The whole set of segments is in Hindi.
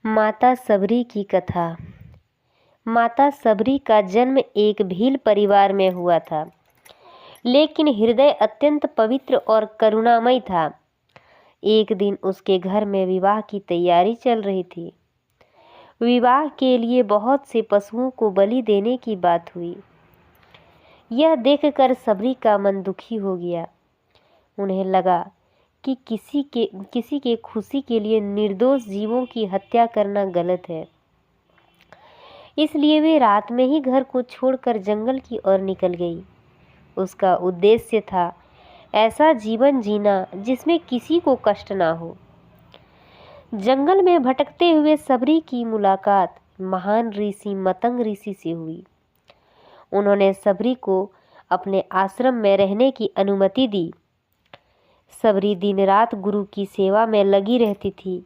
माता सबरी की कथा। माता सबरी का जन्म एक भील परिवार में हुआ था, लेकिन हृदय अत्यंत पवित्र और करुणामय था। एक दिन उसके घर में विवाह की तैयारी चल रही थी। विवाह के लिए बहुत से पशुओं को बलि देने की बात हुई। यह देखकर सबरी का मन दुखी हो गया। उन्हें लगा कि किसी के खुशी के लिए निर्दोष जीवों की हत्या करना गलत है। इसलिए वे रात में ही घर को छोड़कर जंगल की ओर निकल गई। उसका उद्देश्य था ऐसा जीवन जीना जिसमें किसी को कष्ट ना हो। जंगल में भटकते हुए सबरी की मुलाकात महान ऋषि मतंग ऋषि से हुई। उन्होंने सबरी को अपने आश्रम में रहने की अनुमति दी। सबरी दिन रात गुरु की सेवा में लगी रहती थी।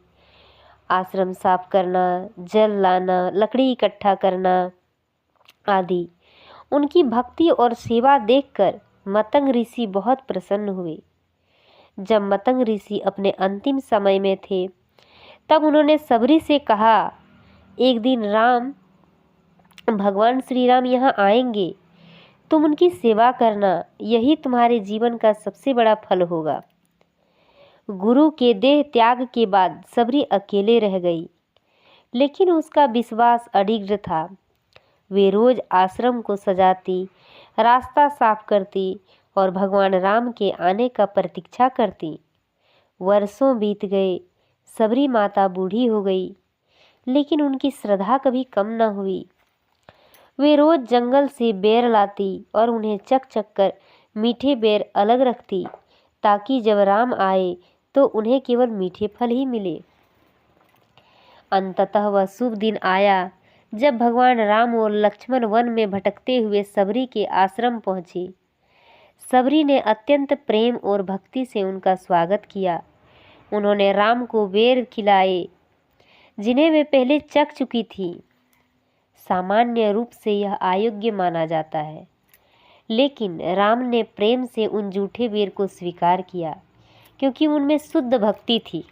आश्रम साफ करना, जल लाना, लकड़ी इकट्ठा करना आदि। उनकी भक्ति और सेवा देखकर मतंग ऋषि बहुत प्रसन्न हुए। जब मतंग ऋषि अपने अंतिम समय में थे, तब उन्होंने सबरी से कहा, एक दिन भगवान श्री राम यहाँ आएंगे, तुम उनकी सेवा करना, यही तुम्हारे जीवन का सबसे बड़ा फल होगा। गुरु के देह त्याग के बाद सबरी अकेले रह गई, लेकिन उसका विश्वास अडिग था। वे रोज आश्रम को सजाती, रास्ता साफ करती और भगवान राम के आने का प्रतीक्षा करती। वर्षों बीत गए, सबरी माता बूढ़ी हो गई, लेकिन उनकी श्रद्धा कभी कम न हुई। वे रोज जंगल से बेर लाती और उन्हें चक चक कर मीठे बेर अलग रखती, ताकि जब राम आए तो उन्हें केवल मीठे फल ही मिले। अंततः वह शुभ दिन आया जब भगवान राम और लक्ष्मण वन में भटकते हुए सबरी के आश्रम पहुंचे। सबरी ने अत्यंत प्रेम और भक्ति से उनका स्वागत किया। उन्होंने राम को बेर खिलाए, जिन्हें वे पहले चख चुकी थी। सामान्य रूप से यह अयोग्य माना जाता है, लेकिन राम ने प्रेम से उन जूठे बेर को स्वीकार किया, क्योंकि उनमें शुद्ध भक्ति थी।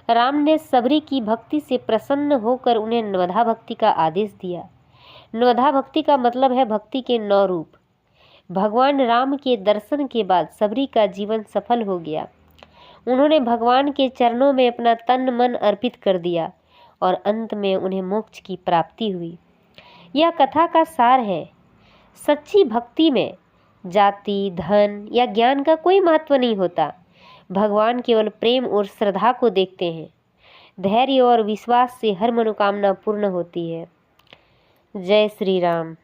राम ने सबरी की भक्ति से प्रसन्न होकर उन्हें नवधा भक्ति का आदेश दिया। नवधा भक्ति का मतलब है भक्ति के 9 रूप। भगवान राम के दर्शन के बाद सबरी का जीवन सफल हो गया। उन्होंने भगवान के चरणों में अपना तन मन अर्पित कर दिया और अंत में उन्हें मोक्ष की प्राप्ति हुई। यह कथा का सार है। सच्ची भक्ति में जाति, धन या ज्ञान का कोई महत्व नहीं होता। भगवान केवल प्रेम और श्रद्धा को देखते हैं। धैर्य और विश्वास से हर मनोकामना पूर्ण होती है। जय श्री राम।